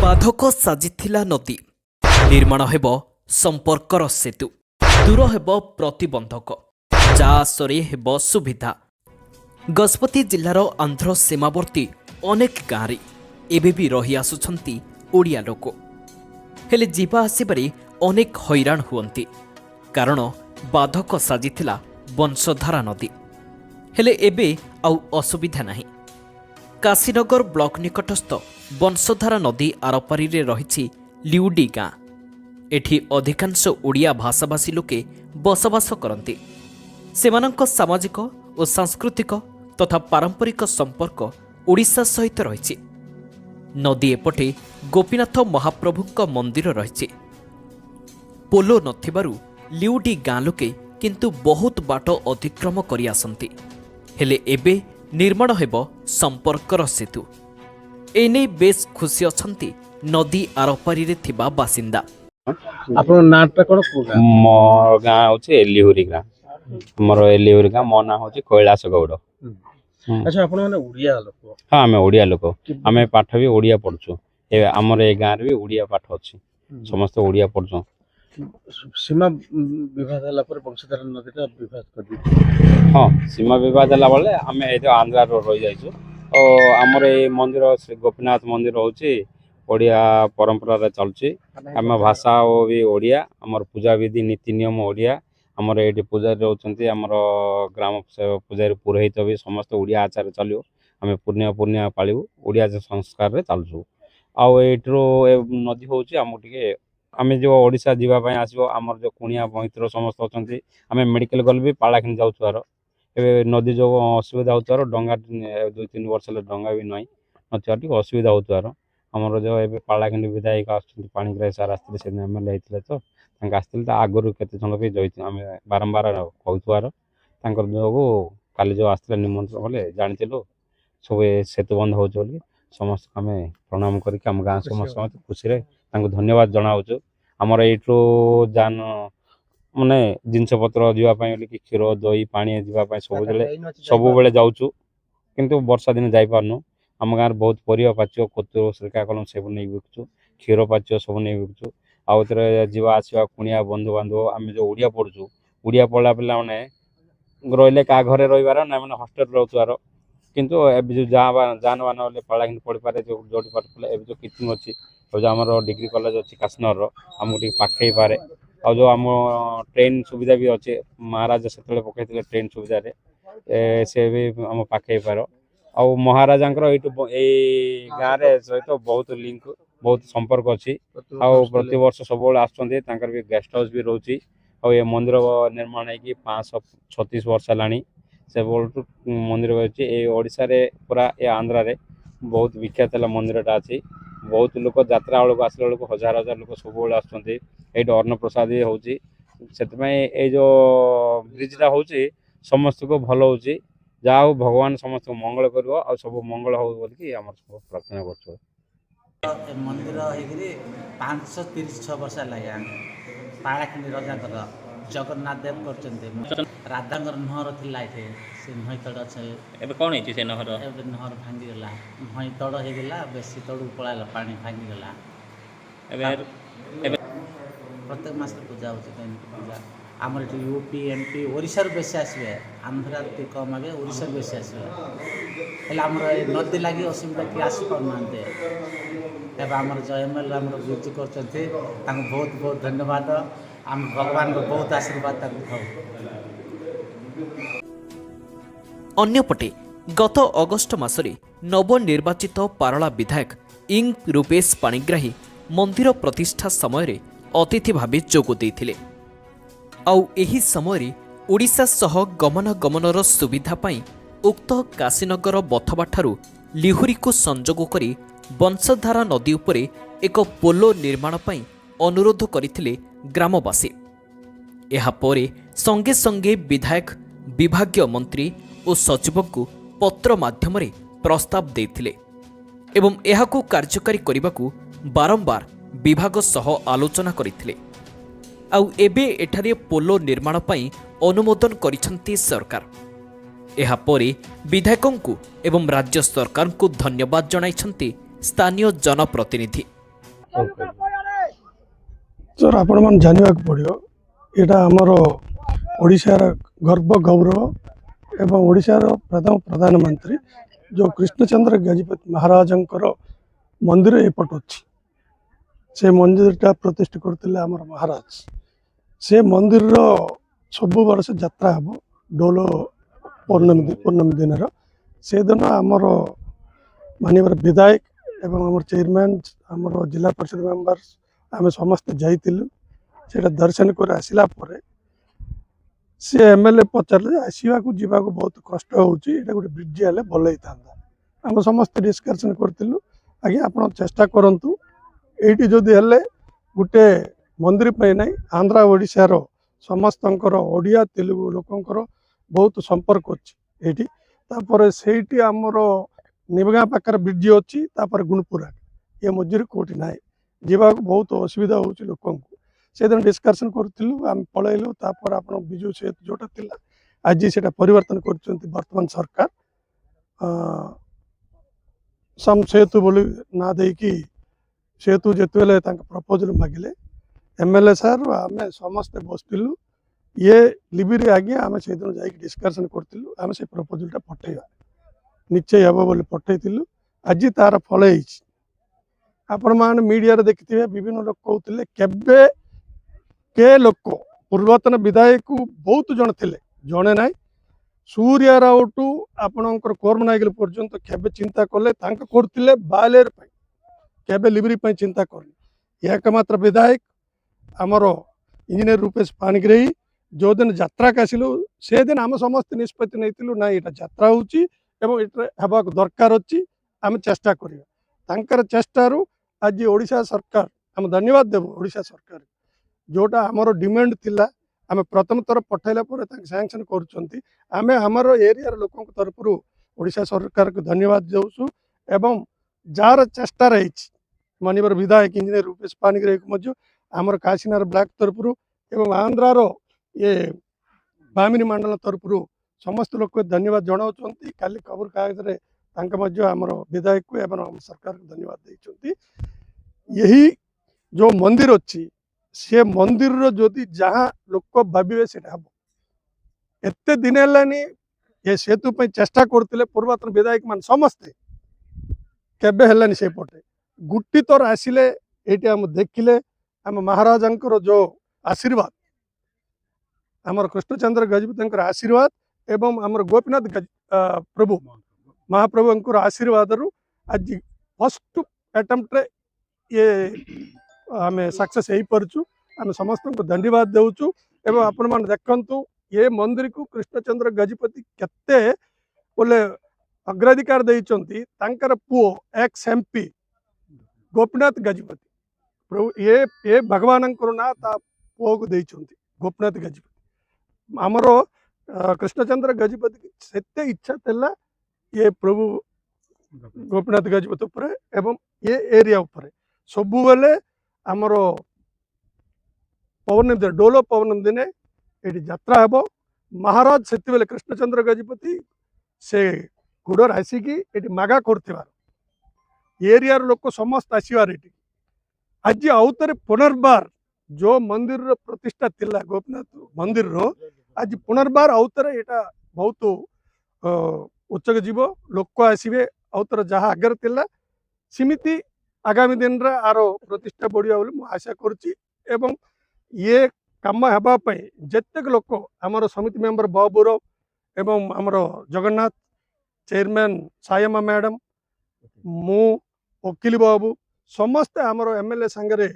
ବାଧକ ସାଜିଥିଲା ନଦୀ ନିର୍ମାଣ ହେବ ସମ୍ପର୍କର ସେତୁ ଦୂର ହେବ ପ୍ରତିବନ୍ଧକ ଯା ଆସରେ ହେବ ସୁବିଧା। ଗଜପତି ଜିଲ୍ଲାର ଆନ୍ଧ୍ର ସୀମାବର୍ତ୍ତୀ ଅନେକ ଗାଁରେ ଏବେ ବି ରହି ଆସୁଛନ୍ତି ଓଡ଼ିଆ ଲୋକ। ହେଲେ ଯିବା ଆସିବାରେ ଅନେକ ହଇରାଣ ହୁଅନ୍ତି କାରଣ ବାଧକ ସାଜିଥିଲା ବଂଶଧାରା ନଦୀ। ହେଲେ ଏବେ ଆଉ ଅସୁବିଧା ନାହିଁ। କାଶୀନଗର ବ୍ଲକ ନିକଟସ୍ଥ ବଂଶଧାରା ନଦୀ ଆରପାରିରେ ରହିଛି ଲିଉଡି ଗାଁ। ଏଠି ଅଧିକାଂଶ ଓଡ଼ିଆ ଭାଷାଭାଷୀ ଲୋକେ ବସବାସ କରନ୍ତି। ସେମାନଙ୍କ ସାମାଜିକ ଓ ସାଂସ୍କୃତିକ ତଥା ପାରମ୍ପରିକ ସମ୍ପର୍କ ଓଡ଼ିଶା ସହିତ ରହିଛି। ନଦୀ ଏପଟେ ଗୋପୀନାଥ ମହାପ୍ରଭୁଙ୍କ ମନ୍ଦିର ରହିଛି। ପୋଲ ନଥିବାରୁ ଲିଉଡି ଗାଁ ଲୋକେ କିନ୍ତୁ ବହୁତ ବାଟ ଅତିକ୍ରମ କରି ଆସନ୍ତି। ହେଲେ ଏବେ ନିର୍ମାଣ ହେବ ସମ୍ପର୍କର ସେତୁ। ଏନେଇ ବେଶ୍ ଖୁସି ଅଛନ୍ତି ନଦୀ ଆରପାରିରେ ଥିବା ବାସିନ୍ଦା। ଆପଣ ନାଁଟା କ'ଣ? ମୋ ଗାଁ ହଉଛି ଏଲିହୁରି ଗାଁ। ଆମର ଏଲିହୁରି ଗାଁ। ମୋ ନାଁ ହଉଛି କୈଳାସ ଗୌଡ଼। ଆଚ୍ଛା, ଆପଣ ମାନେ ଓଡ଼ିଆ ଲୋକ? ହଁ, ଆମେ ଓଡ଼ିଆ ଲୋକ। ଆମେ ପାଠ ବି ଓଡ଼ିଆ ପଢୁଛୁ। ଏବେ ଆମର ଏ ଗାଁରେ ବି ଓଡ଼ିଆ ପାଠ ଅଛି। ସମସ୍ତେ ଓଡ଼ିଆ ପଢୁଛୁ। ସୀମା ବିବାଦ ହେଲା ପରେ ବଂଶଧାରା ନଦୀଟା ବିବାଦ କରିଦେଇଛି। ହଁ, ସୀମା ବିବାଦ ହେଲା ବେଳେ ଆମେ ଏଇ ଆନ୍ଧ୍ରାରୁ ରହିଯାଇଛୁ। ଓ ଆମର ଏଇ ମନ୍ଦିର ଶ୍ରୀ ଗୋପୀନାଥ ମନ୍ଦିର ହଉଛି ଓଡ଼ିଆ ପରମ୍ପରାରେ ଚାଲୁଛି। ଆମ ଭାଷା ବି ଓଡ଼ିଆ, ଆମର ପୂଜାବିଧି ନୀତି ନିୟମ ଓଡ଼ିଆ। ଆମର ଏଇଠି ପୂଜାରୀ ରହୁଛନ୍ତି, ଆମର ଗ୍ରାମ ପୂଜାରୀ ପୁରୋହିତ ବି ସମସ୍ତେ ଓଡ଼ିଆ ଆଚାରରେ ଚାଲିବ। ଆମେ ପୂର୍ଣ୍ଣିମା ପାଳିବୁ, ଓଡ଼ିଆ ସଂସ୍କାରରେ ଚାଲୁଛୁ। ଆଉ ଏଇଠିରୁ ଏ ନଦୀ ହେଉଛି ଆମକୁ ଟିକେ, ଆମେ ଯେଉଁ ଓଡ଼ିଶା ଯିବା ପାଇଁ ଆସିବ, ଆମର ଯେଉଁ କୁଣିଆ ମୈତ୍ର ସମସ୍ତେ ଅଛନ୍ତି, ଆମେ ମେଡ଼ିକାଲ ଗଲେ ବି ପାଳାଖିନି ଯାଉଥିବାର। ଏବେ ନଦୀ ଯେଉଁ ଅସୁବିଧା ହେଉଥିବାର ଡଙ୍ଗା 2-3 ବର୍ଷ ହେଲେ ଡଙ୍ଗା ବି ନାହିଁ ନଥିବାର ଟିକେ ଅସୁବିଧା ହେଉଥିବାର ଆମର ଯେଉଁ ଏବେ ପାଳାଖିନି ବିଧାୟକ ଆସୁଛନ୍ତି, ପାଣିଗ୍ରାହୀ ସାର୍ ଆସିଥିଲେ, ସେଦିନ MLA ହେଇଥିଲେ, ତ ତାଙ୍କ ଆସିଥିଲେ। ତା ଆଗରୁ କେତେ ଜଣ ବି ଆମେ ବାରମ୍ବାର କହୁଥିବାର ତାଙ୍କର ଯୋଗୁଁ କାଲି ଯେଉଁ ଆସିଥିଲେ ନିମନ୍ତ୍ରଣ କଲେ ଜାଣିଥିଲୁ ସବୁ ଏ ସେତୁ ବନ୍ଧ ହେଉଛି ବୋଲି ସମସ୍ତଙ୍କୁ ଆମେ ପ୍ରଣାମ କରିକି ଆମ ଗାଁ ସମସ୍ତେ ଖୁସିରେ ତାଙ୍କୁ ଧନ୍ୟବାଦ ଜଣାଉଛୁ। ଆମର ଏଇଠୁ ମାନେ ଜିନିଷପତ୍ର ଯିବା ପାଇଁ ବୋଲିକି କ୍ଷୀର ଦହି ପାଣି ଯିବା ପାଇଁ ସବୁବେଳେ ଯାଉଛୁ, କିନ୍ତୁ ବର୍ଷା ଦିନେ ଯାଇପାରୁନୁ। ଆମ ଗାଁରେ ବହୁତ ପରିବା ପାଚିବ, କତୁର ଶ୍ରୀକାକୁଲମ ସବୁ ନେଇ ବିକୁଛୁ, କ୍ଷୀର ପାଚିବ ସବୁ ନେଇ ବିକୁଛୁ। ଆଉ ଏଥିରେ ଯିବା ଆସିବା କୁଣିଆ ବନ୍ଧୁବାନ୍ଧବ, ଆମେ ଯେଉଁ ଓଡ଼ିଆ ପଢ଼ୁଛୁ, ଓଡ଼ିଆ ପଢ଼ିଲା ପିଲାମାନେ ରହିଲେ କାହା ଘରେ ରହିବାର ନା, ମାନେ ହଷ୍ଟେଲରେ ରହୁଥିବାର। କିନ୍ତୁ ଏବେ ଯେଉଁ ଯାନବାହନ ହେଲେ ପାଳାଖିନି ପଡ଼ିପାରେ, ଯେଉଁଠି ପାଠ ପଢ଼ିଲେ ଏବେ ଯେଉଁ କିଚିଂ ଅଛି, ଆଉ ଯେଉଁ ଆମର ଡିଗ୍ରୀ କଲେଜ ଅଛି କାଶୀନଗରର, ଆମକୁ ଟିକେ ପାଖେଇପାରେ। ଆଉ ଯେଉଁ ଆମ ଟ୍ରେନ୍ ସୁବିଧା ବି ଅଛି, ମହାରାଜା ସେତେବେଳେ ପକାଇଥିଲେ ଟ୍ରେନ୍ ସୁବିଧାରେ, ସେ ବି ଆମ ପାଖେଇପାର। ଆଉ ମହାରାଜାଙ୍କର ଏଇ ଗାଁରେ ସହିତ ବହୁତ ଲିଙ୍କ, ବହୁତ ସମ୍ପର୍କ ଅଛି। ଆଉ ପ୍ରତିବର୍ଷ ସବୁବେଳେ ଆସୁଛନ୍ତି, ତାଙ୍କର ବି ଗେଷ୍ଟ ହାଉସ୍ ବି ରହୁଛି। ଆଉ ଏ ମନ୍ଦିର ନିର୍ମାଣ ହେଇକି 536 ବର୍ଷ ହେଲାଣି। ସେବେଳଠୁ ମନ୍ଦିର ଅଛି ଏ ଓଡ଼ିଶାରେ, ପୁରା ଏ ଆନ୍ଧ୍ରାରେ ବହୁତ ବିଖ୍ୟାତ ହେଲା ମନ୍ଦିରଟା ଅଛି। ବହୁତ ଲୋକ ଯାତ୍ରା ବେଳକୁ ଆସିଲା ବେଳକୁ ହଜାର ଲୋକ ସବୁବେଳେ ଆସୁଛନ୍ତି। ଏଇଠି ଅନ୍ନପ୍ରସାଦ ବି ହେଉଛି। ସେଥିପାଇଁ ଏଇ ଯେଉଁ ବ୍ରିଜଟା ହେଉଛି ସମସ୍ତଙ୍କୁ ଭଲ ହେଉଛି। ଯାହା ହଉ ଭଗବାନ ସମସ୍ତଙ୍କୁ ମଙ୍ଗଳ କରିବ, ଆଉ ସବୁ ମଙ୍ଗଳ ହଉ ବୋଲିକି ଆମର ସବୁ ପ୍ରାର୍ଥନା କରୁଛୁ। ମନ୍ଦିର ହେଇକିରି 536 ବର୍ଷ ଲାଗିଲାଣି। ପାଳାଖିନି ରଜାଙ୍କର ଜଗନ୍ନାଥ ଦେବ କରିଛନ୍ତି। ରାଧାଙ୍କର ନହର ଥିଲା ଏଠି, ସେ ନଈ ତଳ ଅଛି। ଏବେ କ'ଣ ହେଇଛି ସେ ନହର? ଏବେ ନହର ଭାଙ୍ଗିଗଲା, ନଈ ତଳ ହେଇଗଲା, ବେଶୀ ତଳକୁ ପଳାଇଲା, ପାଣି ଭାଙ୍ଗିଗଲା। ଏବେ ପ୍ରତ୍ୟେକ ମାସରେ ପୂଜା ହେଉଛି, ଦୈନିକ ପୂଜା। ଆମର ଏଠି UP MP ଓଡ଼ିଶାରୁ ବେଶୀ ଆସିବେ, ଆନ୍ଧ୍ରା ଟିକେ କମ୍ ହେବେ, ଓଡ଼ିଶାରୁ ବେଶୀ ଆସିବେ। ହେଲେ ଆମର ଏ ନଦୀ ଲାଗି ଅସୁବିଧା କିଏ ଆସିପାରୁନାହାନ୍ତି। ଏବେ ଆମର ଯେଉଁ MLA ଆମର ବୃଦ୍ଧି କରୁଛନ୍ତି, ତାଙ୍କୁ ବହୁତ ବହୁତ ଧନ୍ୟବାଦ। ଆମେ ଭଗବାନଙ୍କ ବହୁତ ଆଶୀର୍ବାଦ ତାଙ୍କୁ ଥାଉ। ଅନ୍ୟପଟେ ଗତ ଅଗଷ୍ଟ ମାସରେ ନବନିର୍ବାଚିତ ପାରଳା ବିଧାୟକ ଇଂ ରୂପେଶ ପାଣିଗ୍ରାହୀ ମନ୍ଦିର ପ୍ରତିଷ୍ଠା ସମୟରେ ଅତିଥି ଭାବେ ଯୋଗ ଦେଇଥିଲେ। ଆଉ ଏହି ସମୟରେ ଓଡ଼ିଶା ସହ ଗମନାଗମନର ସୁବିଧା ପାଇଁ ଉକ୍ତ କାଶୀନଗର ବଥବାଠାରୁ ଲିହୁରିକୁ ସଂଯୋଗ କରି ବଂଶଧାରା ନଦୀ ଉପରେ ଏକ ପୋଲ ନିର୍ମାଣ ପାଇଁ ଅନୁରୋଧ କରିଥିଲେ ଗ୍ରାମବାସୀ। ଏହାପରେ ସଙ୍ଗେ ସଙ୍ଗେ ବିଧାୟକ ବିଭାଗୀୟ ମନ୍ତ୍ରୀ ଓ ସଚିବଙ୍କୁ ପତ୍ର ମାଧ୍ୟମରେ ପ୍ରସ୍ତାବ ଦେଇଥିଲେ ଏବଂ ଏହାକୁ କାର୍ଯ୍ୟକାରୀ କରିବାକୁ ବାରମ୍ବାର ବିଭାଗ ସହ ଆଲୋଚନା କରିଥିଲେ। ଆଉ ଏବେ ଏଠାରେ ପୋଲ ନିର୍ମାଣ ପାଇଁ ଅନୁମୋଦନ କରିଛନ୍ତି ସରକାର। ଏହାପରେ ବିଧାୟକଙ୍କୁ ଏବଂ ରାଜ୍ୟ ସରକାରଙ୍କୁ ଧନ୍ୟବାଦ ଜଣାଇଛନ୍ତି ସ୍ଥାନୀୟ ଜନପ୍ରତିନିଧି। सर आपण मन जानिबाक पड़ियो एटा हमर ओडिशार गर्व गौरव एवं ओडिशार प्रथम प्रधानमंत्री जो कृष्णचंद्र गजपति महाराजंकर मंदिर एपट अच्छी से मंदिरटा प्रतिष्ठा करते आमर महाराज से मंदिर सब वर्ष यात्रा हम डोल पूर्णमी दिन से दिन आमर मानवर विधायक एवं आमर चेयरमैन आमर जिला परिषद मेंबर्स आम समस्त जाइलु से दर्शन कर आसला सी एमएलए पचारे आसवा जीवा बहुत कष्ट होगी गोटे ब्रिज हेल्ले भल होता आम समस्त डिस्कसन करूँ आज्ञा आप चेष्टा करूँ ये जदि हेल्ले गोटे मंदिर पे नहीं आंध्रा ओडिशार समस्त ओडिया तेलुगु लोकंर बहुत संपर्क अच्छी से आमर निबगा पाखर ब्रिज अच्छी गुणपुरा ये मझे कौटी ना जीवा बहुत असुविधा हो लोक से दिन डिस्कसन करूँ आम पलैलु आप विजु सेतु जोटा थिला आज से परिवर्तन करवर्तमान सरकार सम सेतु बोली ना देकी सेतु जिते प्रपोजल मागिले एमएलए सार आम समस्ते बसलु ये लिबिरी आज्ञा आम से दिन जा डिस्कसन करूँ आम से प्रपोजलटा पठेवा निश्चय हे बोली पठेलु आज तार फल आपण मान मीडिया देखिए विभिन्न लोक कहते केबे के लोक पूर्वतन विधायक बहुत जन थे जड़े ना सूर्या राउटू आपणकर कोर्म नायक पर्यंत केबे चिंता कले करते बालेर केबे लिबरी चिंता करनी एकमात्र विधायक आमर इंजीनियर रूपेश पाणिग्राही जो दिन यात्रा आसिलु से दिन आम समस्त निष्पत्ति नहीं ना यहाँ यात्रा होगा दरकार अच्छी आम चेष्टा कर चेष्टार आज ओडिशा सरकार आम धन्यवाद देव ओडिशा सरकार जोटा आमर डिमांड थिला आम प्रथम थर पठाइला सैंक्शन करमर एरिया लोक तरफ ओडिशा सरकार को धन्यवाद देवसु एवं जार चेष्टा रही मानवर विधायक इंजीनियर रूपेश पाणिग्राही को आमर काशीनार ब्लॉक तरफ एवं आंध्रार ये बामिनी मंडल तरफ समस्त लोक धन्यवाद जनाऊँच काली खबर कागज आमर विधायक को एवं सरकार को धन्यवाद देते यही जो मंदिर अच्छी से मंदिर जदि जहाँ लोक भावे से हम एत दिन है ये सेतु चेष्टा करते पूर्वतन विधायक मान समस्ते केबे हेलानी से पटे गुट्टी तोर आसिले ये आम देखिले आम महाराजंकर जो आशीर्वाद आमर कृष्णचंद्र गजपति आशीर्वाद एवं आमर गोपीनाथ प्रभु महाप्रभु आशीर्वाद आज फर्स्ट अटेम्प्ट ये आम सक्सेस हो पार्चु आम समस्त को धन्यवाद देवचु एवं आपण मान देखंतु ये मंदिर को कृष्णचंद्र गजपति केते बोले अग्राधिकार देइचंती तांकर पुओ एक्स एमपी गोपीनाथ गजपति प्रभु ये भगवान ना ता पुओ को देइचंती गोपीनाथ गजपति आमर कृष्णचंद्र गजपति सेते इच्छा थिला ये प्रभु गोपीनाथ गजपति उपरे एवं ये एरिया उपरे सबु बेले आमर पौर्णमी दिन डोलो पौर्णमी दिन ये यात्रा हे महाराज से कृष्णचंद्र गजपति से गुड़र आसिकी ये मागा कर एरिया लोक समस्त आसबार ये आज आउे पुनर्बार जो मंदिर प्रतिष्ठा थिला गोपीनाथ मंदिर आज पुनर्बार आउे यहाँ बहुत उच्चक जीव लोक आसवे आउे जहाँ आगे थिला सिमिति आगामी दिन रे आरो प्रतिष्ठा बढ़िया बोली मु आशा करुच्ची एवं ये काम हेबापी जेतेक लोक आमर समिति मेंबर बाबूराव एवं आमर जगन्नाथ चेयरमैन सायमा मैडम मु वकील बाबू समस्ते आमर एमएलए सांगे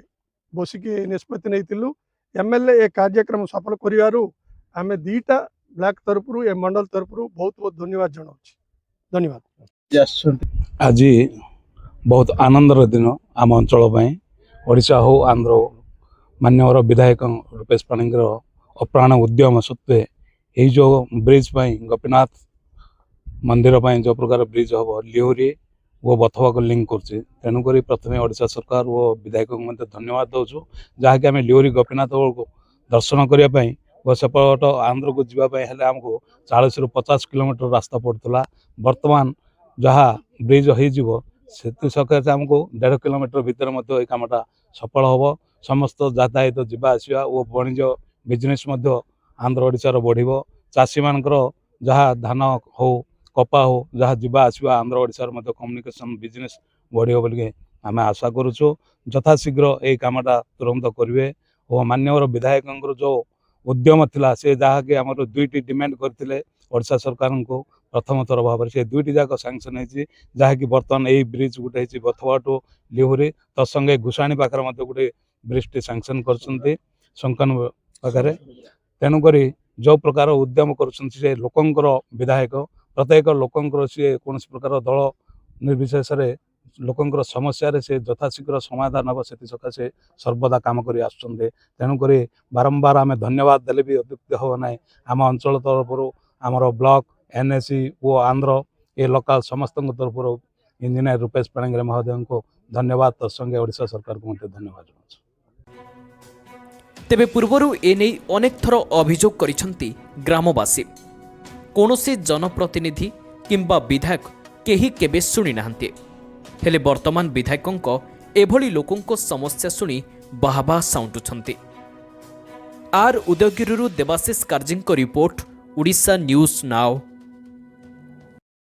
बसिकी निष्पत्ति नहीं एमएलए ए कार्यक्रम सफल करूँ आम दीटा ब्लॉक तरफ ए मंडल तरफ बहुत बहुत धन्यवाद जनाऊँ धन्यवाद आज बहुत आनंदर दिन आम अंचल ओडिशा हो आंध्र हो मान्यवर विधायक रूपेश पाणिग्र अप्राण उद्यम सत्वे यही जो ब्रिज गोपीनाथ मंदिर जो प्रकार ब्रिज हम लिहुरी वो बथवा को लिंक कर तेणुक प्रथम ओडिशा सरकार वो विधायक को धन्यवाद दौचु जहाँकि आम लिहुरी गोपीनाथ दर्शन करने वो सेपट आंध्र को जावाई आमको 40 ରୁ 50 किलोमीटर रास्ता पड़ता बर्तमान जहाँ ब्रिज हो ସେତୁ ସକାଶେ ଆମକୁ 1.5 କିଲୋମିଟର ଭିତରେ ମଧ୍ୟ ଏଇ କାମଟା ସଫଳ ହେବ। ସମସ୍ତ ଯାତାୟାତ ଯିବା ଆସିବା ଓ ବାଣିଜ୍ୟ ବିଜନେସ୍ ମଧ୍ୟ ଆନ୍ଧ୍ର ଓଡ଼ିଶାର ବଢ଼ିବ। ଚାଷୀମାନଙ୍କର ଯାହା ଧାନ ହଉ କପା ହଉ ଯାହା ଯିବା ଆସିବା ଆନ୍ଧ୍ର ଓଡ଼ିଶାର ମଧ୍ୟ କମ୍ୟୁନିକେସନ୍ ବିଜନେସ୍ ବଢ଼ିବ ବୋଲିକି ଆମେ ଆଶା କରୁଛୁ। ଯଥାଶୀଘ୍ର ଏଇ କାମଟା ତୁରନ୍ତ କରିବେ ଓ ମାନ୍ୟବର ବିଧାୟକଙ୍କର ଯେଉଁ ଉଦ୍ୟମ ଥିଲା ସେ ଯାହାକି ଆମର 2ଟି ଡିମାଣ୍ଡ କରିଥିଲେ ଓଡ଼ିଶା ସରକାରଙ୍କୁ ପ୍ରଥମ ଥର ଭାବରେ ସେ 2ଟି ଯାକ ସାଙ୍ଗସନ୍ ହେଇଛି। ଯାହାକି ବର୍ତ୍ତମାନ ଏଇ ବ୍ରିଜ୍ ଗୋଟେ ହେଇଛି ବଥୁଆ ଟୁ ଲିହୁରି ତତ୍ସଙ୍ଗେ ଘୁଷାଣୀ ପାଖରେ ମଧ୍ୟ ଗୋଟେ ବ୍ରିଜଟି ସାଙ୍ଗସନ୍ କରିଛନ୍ତି ଶଙ୍କନ ପାଖରେ। ତେଣୁକରି ଯେଉଁ ପ୍ରକାର ଉଦ୍ୟମ କରୁଛନ୍ତି ସେ ଲୋକଙ୍କର ବିଧାୟକ ପ୍ରତ୍ୟେକ ଲୋକଙ୍କର ସିଏ କୌଣସି ପ୍ରକାର ଦଳ ନିର୍ବିଶେଷରେ ଲୋକଙ୍କର ସମସ୍ୟାରେ ସେ ଯଥାଶୀଘ୍ର ସମାଧାନ ହେବ ସେଥିସକାଶେ ସର୍ବଦା କାମ କରି ଆସୁଛନ୍ତି। ତେଣୁକରି ବାରମ୍ବାର ଆମେ ଧନ୍ୟବାଦ ଦେଲେ ବି ଅତ୍ୟୁକ୍ତି ହେବ ନାହିଁ। ଆମ ଅଞ୍ଚଳ ତରଫରୁ ଆମର ବ୍ଲକ NSE ଓ ଆନ୍ଧ୍ର ଏ ଲୋକାଲ ସମସ୍ତଙ୍କ ତରଫରୁ ଇଞ୍ଜିନିୟର ରୂପେଶ ପାଣିଗ୍ରାହୀ ମହୋଦୟଙ୍କୁ ଧନ୍ୟବାଦ ତତ୍ସଙ୍ଗେ ଓଡ଼ିଶା ସରକାରଙ୍କୁ ମଧ୍ୟ ଧନ୍ୟବାଦ ଜଣାଉଛି। ତେବେ ପୂର୍ବରୁ ଏନେଇ ଅନେକ ଥର ଅଭିଯୋଗ କରିଛନ୍ତି ଗ୍ରାମବାସୀ। କୌଣସି ଜନପ୍ରତିନିଧି କିମ୍ବା ବିଧାୟକ କେହି କେବେ ଶୁଣି ନାହାନ୍ତି। ହେଲେ ବର୍ତ୍ତମାନ ବିଧାୟକଙ୍କ ଏଭଳି ଲୋକଙ୍କ ସମସ୍ୟା ଶୁଣି ବାହାବା ସାଉଣ୍ଟୁଛନ୍ତି। ଉଦୟଗିରିରୁ ଦେବାଶିଷ କାର୍ଜୀଙ୍କ ରିପୋର୍ଟ, ଓଡ଼ିଶା ନ୍ୟୁଜ୍ ନାଓ।